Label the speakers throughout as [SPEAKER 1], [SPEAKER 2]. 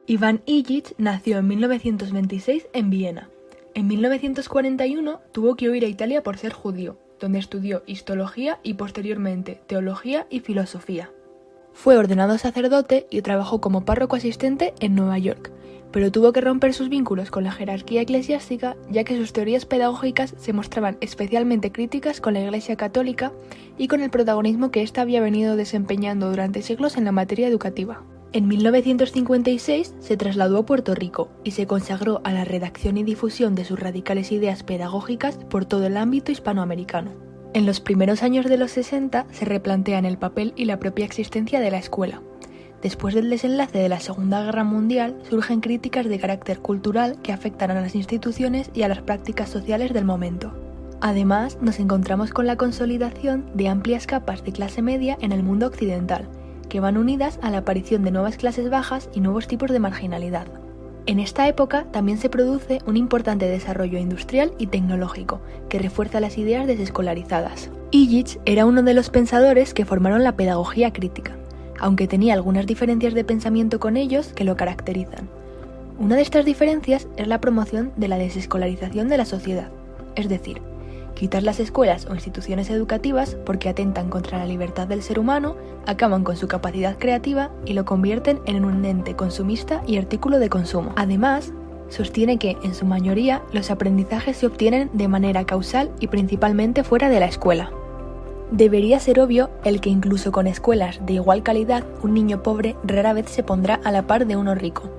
[SPEAKER 1] Ivan Illich nació en 1926 en Viena. En 1941 tuvo que huir a Italia por ser judío, donde estudió histología y posteriormente teología y filosofía. Fue ordenado sacerdote y trabajó como párroco asistente en Nueva York, pero tuvo que romper sus vínculos con la jerarquía eclesiástica ya que sus teorías pedagógicas se mostraban especialmente críticas con la Iglesia Católica y con el protagonismo que ésta había venido desempeñando durante siglos en la materia educativa. En 1956 se trasladó a Puerto Rico y se consagró a la redacción y difusión de sus radicales ideas pedagógicas por todo el ámbito hispanoamericano. En los primeros años de los 60 se replantean el papel y la propia existencia de la escuela. Después del desenlace de la Segunda Guerra Mundial surgen críticas de carácter cultural que afectan a las instituciones y a las prácticas sociales del momento. Además, nos encontramos con la consolidación de amplias capas de clase media en el mundo occidental, que van unidas a la aparición de nuevas clases bajas y nuevos tipos de marginalidad. En esta época también se produce un importante desarrollo industrial y tecnológico, que refuerza las ideas desescolarizadas. Illich era uno de los pensadores que formaron la pedagogía crítica, aunque tenía algunas diferencias de pensamiento con ellos que lo caracterizan. Una de estas diferencias es la promoción de la desescolarización de la sociedad, es decir, quitar las escuelas o instituciones educativas porque atentan contra la libertad del ser humano, acaban con su capacidad creativa y lo convierten en un ente consumista y artículo de consumo. Además, sostiene que, en su mayoría, los aprendizajes se obtienen de manera causal y principalmente fuera de la escuela. Debería ser obvio el que incluso con escuelas de igual calidad, un niño pobre rara vez se pondrá a la par de uno rico,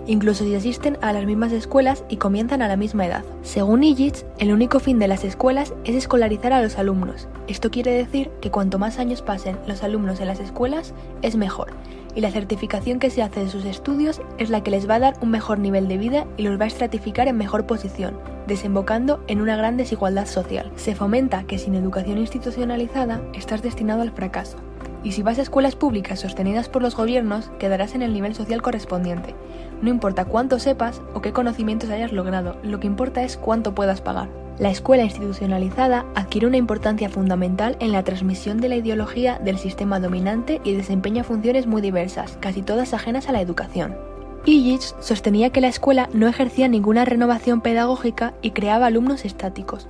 [SPEAKER 1] incluso si asisten a las mismas escuelas y comienzan a la misma edad. Según Illich, el único fin de las escuelas es escolarizar a los alumnos. Esto quiere decir que cuanto más años pasen los alumnos en las escuelas, es mejor, y la certificación que se hace de sus estudios es la que les va a dar un mejor nivel de vida y los va a estratificar en mejor posición, desembocando en una gran desigualdad social. Se fomenta que sin educación institucionalizada estás destinado al fracaso, y si vas a escuelas públicas sostenidas por los gobiernos, quedarás en el nivel social correspondiente. No importa cuánto sepas o qué conocimientos hayas logrado, lo que importa es cuánto puedas pagar. La escuela institucionalizada adquiere una importancia fundamental en la transmisión de la ideología del sistema dominante y desempeña funciones muy diversas, casi todas ajenas a la educación. Illich sostenía que la escuela no ejercía ninguna renovación pedagógica y creaba alumnos estáticos,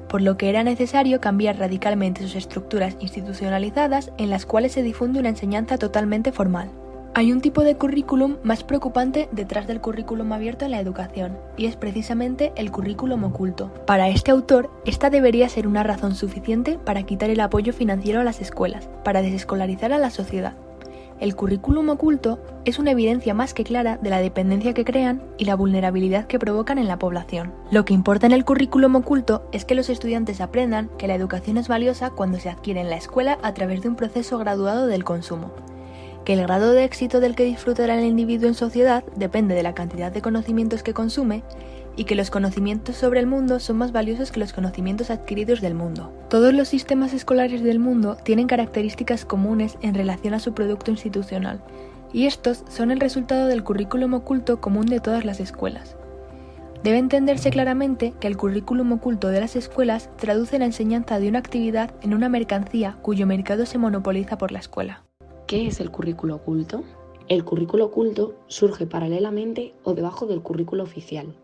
[SPEAKER 1] por lo que era necesario cambiar radicalmente sus estructuras institucionalizadas en las cuales se difunde una enseñanza totalmente formal. Hay un tipo de currículum más preocupante detrás del currículum abierto en la educación, y es precisamente el currículum oculto. Para este autor, esta debería ser una razón suficiente para quitar el apoyo financiero a las escuelas, para desescolarizar a la sociedad. El currículum oculto es una evidencia más que clara de la dependencia que crean y la vulnerabilidad que provocan en la población. Lo que importa en el currículum oculto es que los estudiantes aprendan que la educación es valiosa cuando se adquiere en la escuela a través de un proceso graduado del consumo, que el grado de éxito del que disfrutará el individuo en sociedad depende de la cantidad de conocimientos que consume y que los conocimientos sobre el mundo son más valiosos que los conocimientos adquiridos del mundo. Todos los sistemas escolares del mundo tienen características comunes en relación a su producto institucional, y estos son el resultado del currículum oculto común de todas las escuelas. Debe entenderse claramente que el currículum oculto de las escuelas traduce la enseñanza de una actividad en una mercancía cuyo mercado se monopoliza por la escuela.
[SPEAKER 2] ¿Qué es el currículo oculto? El currículo oculto surge paralelamente o debajo del currículo oficial.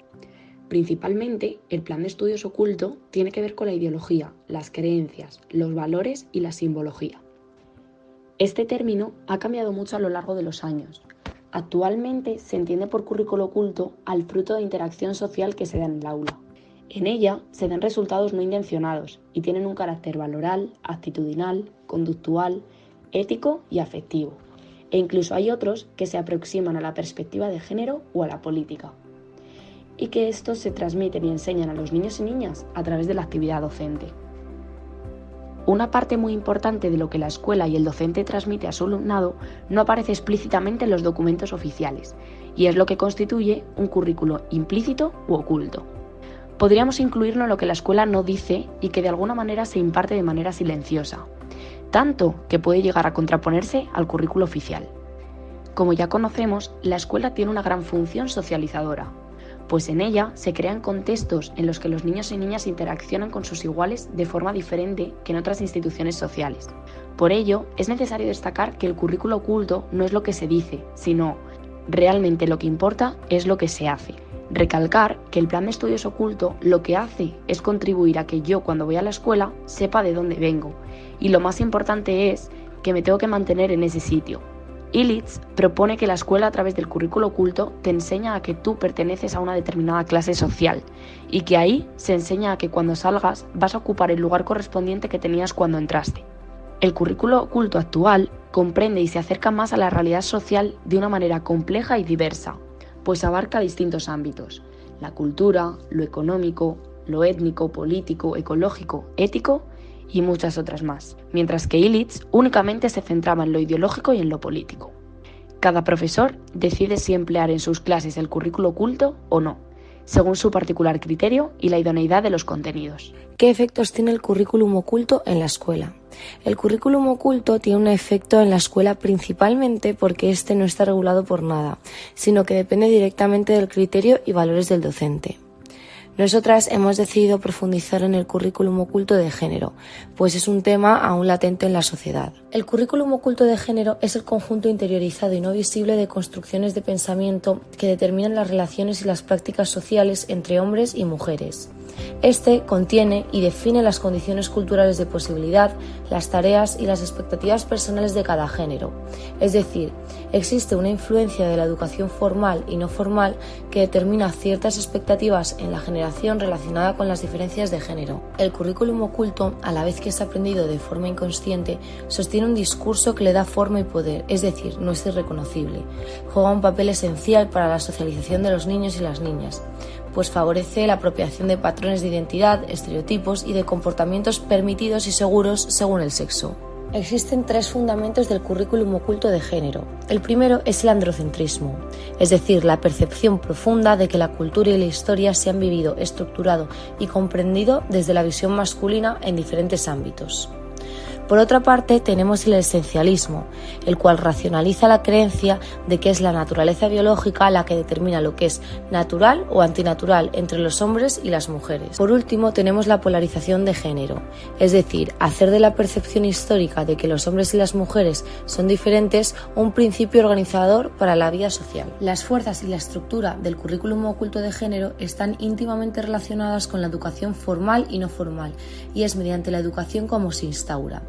[SPEAKER 2] Principalmente, el plan de estudios oculto tiene que ver con la ideología, las creencias, los valores y la simbología. Este término ha cambiado mucho a lo largo de los años. Actualmente se entiende por currículo oculto al fruto de interacción social que se da en el aula. En ella se dan resultados no intencionados y tienen un carácter valoral, actitudinal, conductual, ético y afectivo, e incluso hay otros que se aproximan a la perspectiva de género o a la política, y que estos se transmiten y enseñan a los niños y niñas a través de la actividad docente. Una parte muy importante de lo que la escuela y el docente transmite a su alumnado no aparece explícitamente en los documentos oficiales, y es lo que constituye un currículo implícito u oculto. Podríamos incluirlo en lo que la escuela no dice y que de alguna manera se imparte de manera silenciosa, tanto que puede llegar a contraponerse al currículo oficial. Como ya conocemos, la escuela tiene una gran función socializadora, pues en ella se crean contextos en los que los niños y niñas interaccionan con sus iguales de forma diferente que en otras instituciones sociales. Por ello, es necesario destacar que el currículo oculto no es lo que se dice, sino realmente lo que importa es lo que se hace. Recalcar que el plan de estudios oculto lo que hace es contribuir a que yo cuando voy a la escuela sepa de dónde vengo, y lo más importante es que me tengo que mantener en ese sitio. Illich propone que la escuela a través del currículo oculto te enseña a que tú perteneces a una determinada clase social y que ahí se enseña a que cuando salgas vas a ocupar el lugar correspondiente que tenías cuando entraste. El currículo oculto actual comprende y se acerca más a la realidad social de una manera compleja y diversa, pues abarca distintos ámbitos: la cultura, lo económico, lo étnico, político, ecológico, ético y muchas otras más, mientras que Illich únicamente se centraba en lo ideológico y en lo político. Cada profesor decide si emplear en sus clases el currículo oculto o no, según su particular criterio y la idoneidad de los contenidos.
[SPEAKER 3] ¿Qué efectos tiene el currículum oculto en la escuela? El currículum oculto tiene un efecto en la escuela principalmente porque este no está regulado por nada, sino que depende directamente del criterio y valores del docente. Nosotras hemos decidido profundizar en el currículum oculto de género, pues es un tema aún latente en la sociedad. El currículum oculto de género es el conjunto interiorizado y no visible de construcciones de pensamiento que determinan las relaciones y las prácticas sociales entre hombres y mujeres. Este contiene y define las condiciones culturales de posibilidad, las tareas y las expectativas personales de cada género. Es decir, existe una influencia de la educación formal y no formal que determina ciertas expectativas en la generación relacionada con las diferencias de género. El currículum oculto, a la vez que es aprendido de forma inconsciente, sostiene un discurso que le da forma y poder, es decir, no es irreconocible. Juega un papel esencial para la socialización de los niños y las niñas, pues favorece la apropiación de patrones de identidad, estereotipos y de comportamientos permitidos y seguros según el sexo. Existen 3 fundamentos del currículum oculto de género. El primero es el androcentrismo, es decir, la percepción profunda de que la cultura y la historia se han vivido, estructurado y comprendido desde la visión masculina en diferentes ámbitos. Por otra parte, tenemos el esencialismo, el cual racionaliza la creencia de que es la naturaleza biológica la que determina lo que es natural o antinatural entre los hombres y las mujeres. Por último, tenemos la polarización de género, es decir, hacer de la percepción histórica de que los hombres y las mujeres son diferentes un principio organizador para la vida social. Las fuerzas y la estructura del currículum oculto de género están íntimamente relacionadas con la educación formal y no formal, y es mediante la educación como se instaura.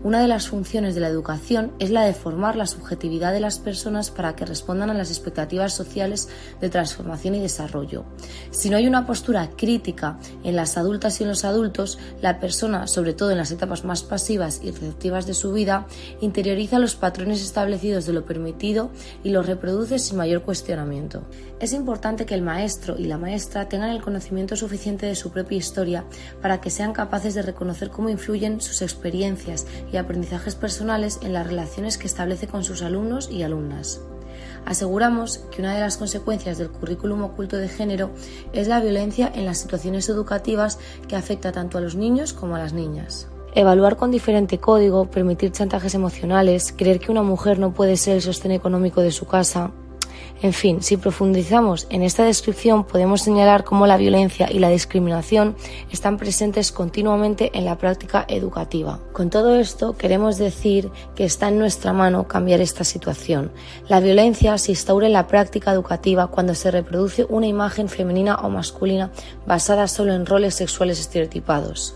[SPEAKER 3] Una de las funciones de la educación es la de formar la subjetividad de las personas para que respondan a las expectativas sociales de transformación y desarrollo. Si no hay una postura crítica en las adultas y en los adultos, la persona, sobre todo en las etapas más pasivas y receptivas de su vida, interioriza los patrones establecidos de lo permitido y los reproduce sin mayor cuestionamiento. Es importante que el maestro y la maestra tengan el conocimiento suficiente de su propia historia para que sean capaces de reconocer cómo influyen sus experiencias y aprendizajes personales en las relaciones que establece con sus alumnos y alumnas. Aseguramos que una de las consecuencias del currículum oculto de género es la violencia en las situaciones educativas que afecta tanto a los niños como a las niñas. Evaluar con diferente código, permitir chantajes emocionales, creer que una mujer no puede ser el sostén económico de su casa. En fin, si profundizamos en esta descripción podemos señalar cómo la violencia y la discriminación están presentes continuamente en la práctica educativa. Con todo esto queremos decir que está en nuestra mano cambiar esta situación. La violencia se instaura en la práctica educativa cuando se reproduce una imagen femenina o masculina basada solo en roles sexuales estereotipados.